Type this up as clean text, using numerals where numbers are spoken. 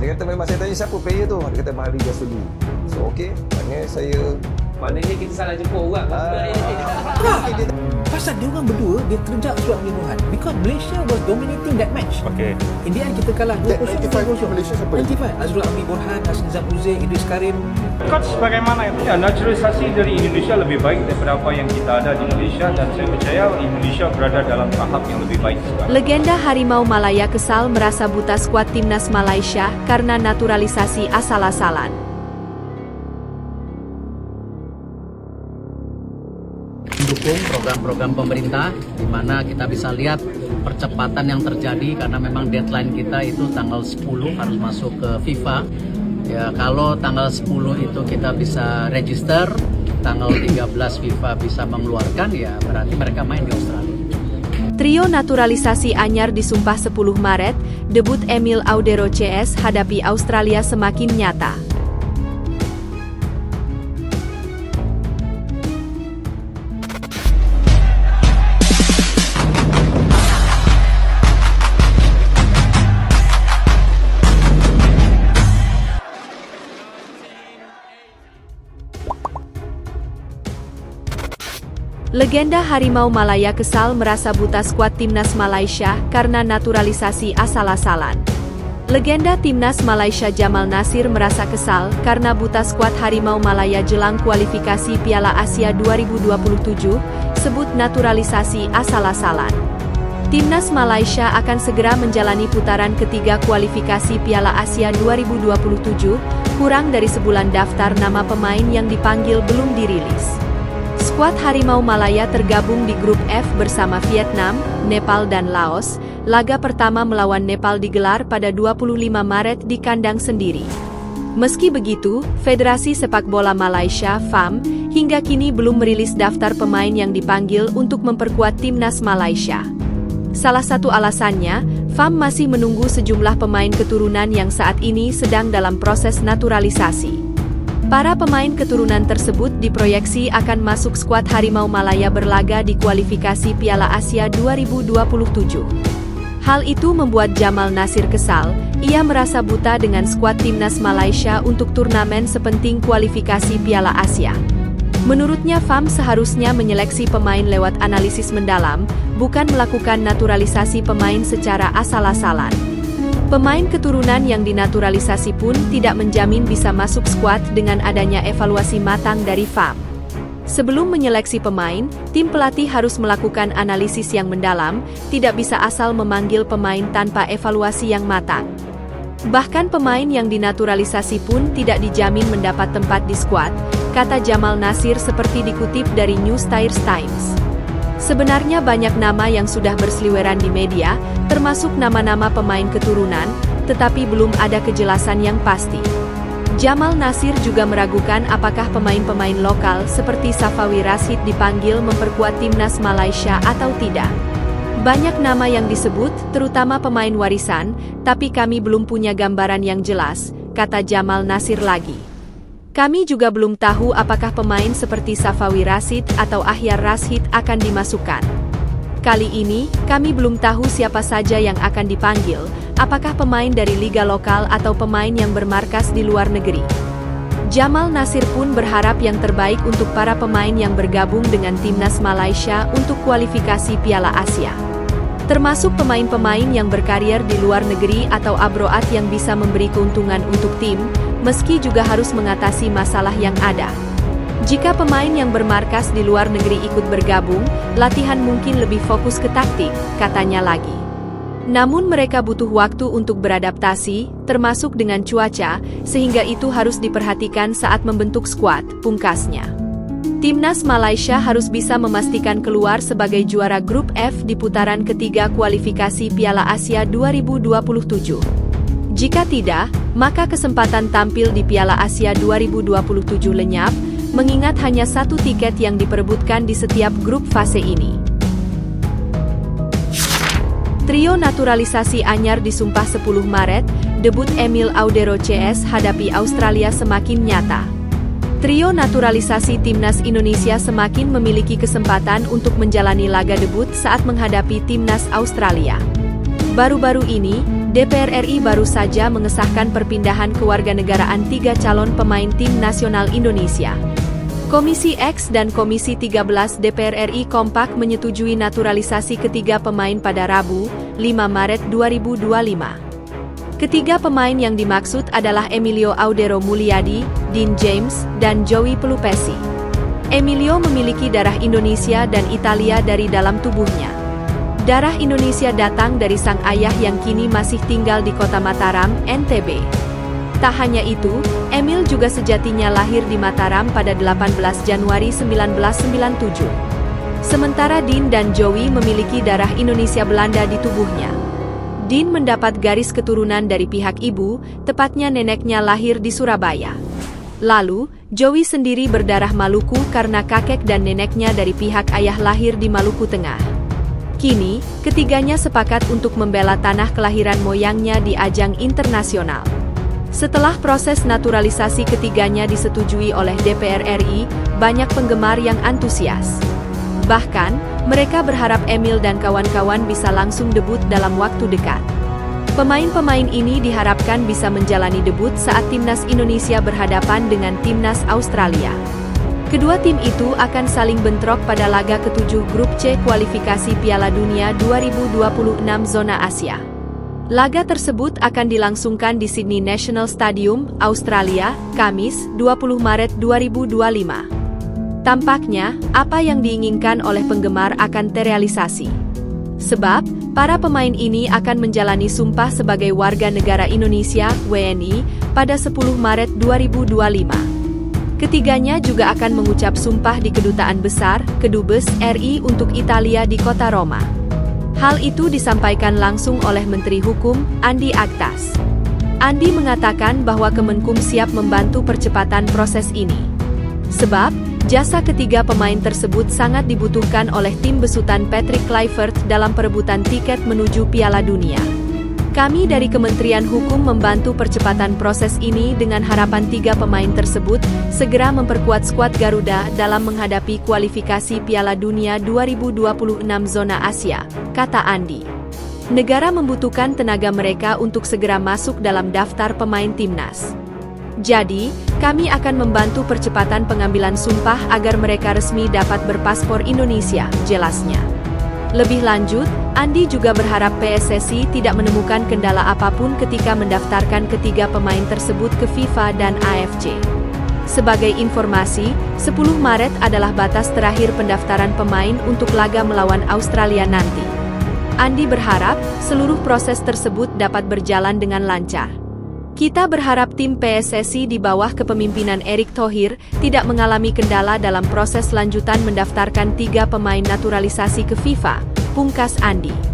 Dia kata memang saya tanya siapa player tu. Dia kata Mahdi Jasuli. So okey, Maknanya kita salah jumpa orang. Pasal dia orang berdua, dia terjak Azrul Amir Borhan. Because Malaysia was dominating that match. Okay. In the end kita kalah 2-0. 95 Malaysia siapa? 95. Azrul Amir Borhan, Hassan Nizam Uzair, Idris Karim. Coach bagaimana itu? Ya, naturalisasi dari Indonesia lebih baik daripada apa yang kita ada di Malaysia dan saya percaya Indonesia berada dalam tahap yang lebih baik sekarang. Legenda Harimau Malaya kesal merasa buta skuad timnas Malaysia karena naturalisasi asal-asalan. Mendukung program-program pemerintah di mana kita bisa lihat percepatan yang terjadi karena memang deadline kita itu tanggal 10 harus masuk ke FIFA. Ya, kalau tanggal 10 itu kita bisa register, tanggal 13 FIFA bisa mengeluarkan, ya berarti mereka main di Australia. Trio naturalisasi anyar disumpah 10 Maret, debut Emil Audero CS hadapi Australia semakin nyata. Legenda Harimau Malaya kesal merasa buta skuad timnas Malaysia karena naturalisasi asal-asalan. Legenda timnas Malaysia Jamal Nasir merasa kesal karena buta skuad Harimau Malaya jelang kualifikasi Piala Asia 2027, sebut naturalisasi asal-asalan. Timnas Malaysia akan segera menjalani putaran ketiga kualifikasi Piala Asia 2027, kurang dari sebulan daftar nama pemain yang dipanggil belum dirilis. Skuad Harimau Malaya tergabung di grup F bersama Vietnam, Nepal dan Laos. Laga pertama melawan Nepal digelar pada 25 Maret di kandang sendiri. Meski begitu, Federasi Sepak Bola Malaysia (FAM) hingga kini belum merilis daftar pemain yang dipanggil untuk memperkuat timnas Malaysia. Salah satu alasannya, FAM masih menunggu sejumlah pemain keturunan yang saat ini sedang dalam proses naturalisasi. Para pemain keturunan tersebut diproyeksi akan masuk skuad Harimau Malaya berlaga di kualifikasi Piala Asia 2027. Hal itu membuat Jamal Nasir kesal. Ia merasa buta dengan skuad timnas Malaysia untuk turnamen sepenting kualifikasi Piala Asia. Menurutnya FAM seharusnya menyeleksi pemain lewat analisis mendalam, bukan melakukan naturalisasi pemain secara asal-asalan. Pemain keturunan yang dinaturalisasi pun tidak menjamin bisa masuk skuad dengan adanya evaluasi matang dari FAM. Sebelum menyeleksi pemain, tim pelatih harus melakukan analisis yang mendalam, tidak bisa asal memanggil pemain tanpa evaluasi yang matang. Bahkan pemain yang dinaturalisasi pun tidak dijamin mendapat tempat di skuad, kata Jamal Nasir seperti dikutip dari New Straits Times. Sebenarnya banyak nama yang sudah berseliweran di media, termasuk nama-nama pemain keturunan, tetapi belum ada kejelasan yang pasti. Jamal Nasir juga meragukan apakah pemain-pemain lokal seperti Safawi Rashid dipanggil memperkuat timnas Malaysia atau tidak. Banyak nama yang disebut, terutama pemain warisan, tapi kami belum punya gambaran yang jelas, kata Jamal Nasir lagi. Kami juga belum tahu apakah pemain seperti Safawi Rashid atau Ahyar Rashid akan dimasukkan. Kali ini, kami belum tahu siapa saja yang akan dipanggil, apakah pemain dari liga lokal atau pemain yang bermarkas di luar negeri. Jamal Nasir pun berharap yang terbaik untuk para pemain yang bergabung dengan timnas Malaysia untuk kualifikasi Piala Asia. Termasuk pemain-pemain yang berkarier di luar negeri atau abroad yang bisa memberi keuntungan untuk tim, meski juga harus mengatasi masalah yang ada. Jika pemain yang bermarkas di luar negeri ikut bergabung, latihan mungkin lebih fokus ke taktik, katanya lagi. Namun mereka butuh waktu untuk beradaptasi, termasuk dengan cuaca, sehingga itu harus diperhatikan saat membentuk skuad, pungkasnya. Timnas Malaysia harus bisa memastikan keluar sebagai juara grup F di putaran ketiga kualifikasi Piala Asia 2027. Jika tidak, maka kesempatan tampil di Piala Asia 2027 lenyap, mengingat hanya satu tiket yang diperebutkan di setiap grup fase ini. Trio naturalisasi anyar disumpah 10 Maret, debut Emil Audero CS hadapi Australia semakin nyata. Trio naturalisasi timnas Indonesia semakin memiliki kesempatan untuk menjalani laga debut saat menghadapi timnas Australia. Baru-baru ini, DPR RI baru saja mengesahkan perpindahan kewarganegaraan 3 calon pemain tim nasional Indonesia. Komisi X dan Komisi 13 DPR RI kompak menyetujui naturalisasi ketiga pemain pada Rabu, 5 Maret 2025. Ketiga pemain yang dimaksud adalah Emilio Audero Mulyadi, Dean James, dan Joey Pelupesi. Emilio memiliki darah Indonesia dan Italia dari dalam tubuhnya. Darah Indonesia datang dari sang ayah yang kini masih tinggal di kota Mataram, NTB. Tak hanya itu, Emil juga sejatinya lahir di Mataram pada 18 Januari 1997. Sementara Dean dan Joey memiliki darah Indonesia Belanda di tubuhnya. Dean mendapat garis keturunan dari pihak ibu, tepatnya neneknya lahir di Surabaya. Lalu, Joey sendiri berdarah Maluku karena kakek dan neneknya dari pihak ayah lahir di Maluku Tengah. Kini, ketiganya sepakat untuk membela tanah kelahiran moyangnya di ajang internasional. Setelah proses naturalisasi ketiganya disetujui oleh DPR RI, banyak penggemar yang antusias. Bahkan, mereka berharap Emil dan kawan-kawan bisa langsung debut dalam waktu dekat. Pemain-pemain ini diharapkan bisa menjalani debut saat Timnas Indonesia berhadapan dengan Timnas Australia. Kedua tim itu akan saling bentrok pada laga ke-7 Grup C kualifikasi Piala Dunia 2026 zona Asia. Laga tersebut akan dilangsungkan di Sydney National Stadium, Australia, Kamis, 20 Maret 2025. Tampaknya, apa yang diinginkan oleh penggemar akan terrealisasi. Sebab, para pemain ini akan menjalani sumpah sebagai warga negara Indonesia, WNI, pada 10 Maret 2025. Ketiganya juga akan mengucap sumpah di Kedutaan Besar, Kedubes, RI untuk Italia di kota Roma. Hal itu disampaikan langsung oleh Menteri Hukum, Andi Aktas. Andi mengatakan bahwa Kemenkum siap membantu percepatan proses ini. Sebab, jasa ketiga pemain tersebut sangat dibutuhkan oleh tim besutan Patrick Kluivert dalam perebutan tiket menuju Piala Dunia. Kami dari Kementerian Hukum membantu percepatan proses ini dengan harapan 3 pemain tersebut segera memperkuat skuad Garuda dalam menghadapi kualifikasi Piala Dunia 2026 zona Asia, kata Andi. Negara membutuhkan tenaga mereka untuk segera masuk dalam daftar pemain timnas. Jadi, kami akan membantu percepatan pengambilan sumpah agar mereka resmi dapat berpaspor Indonesia, jelasnya. Lebih lanjut, Andi juga berharap PSSI tidak menemukan kendala apapun ketika mendaftarkan ketiga pemain tersebut ke FIFA dan AFC. Sebagai informasi, 10 Maret adalah batas terakhir pendaftaran pemain untuk laga melawan Australia nanti. Andi berharap seluruh proses tersebut dapat berjalan dengan lancar. Kita berharap tim PSSI di bawah kepemimpinan Erick Thohir tidak mengalami kendala dalam proses lanjutan mendaftarkan 3 pemain naturalisasi ke FIFA, pungkas Andi.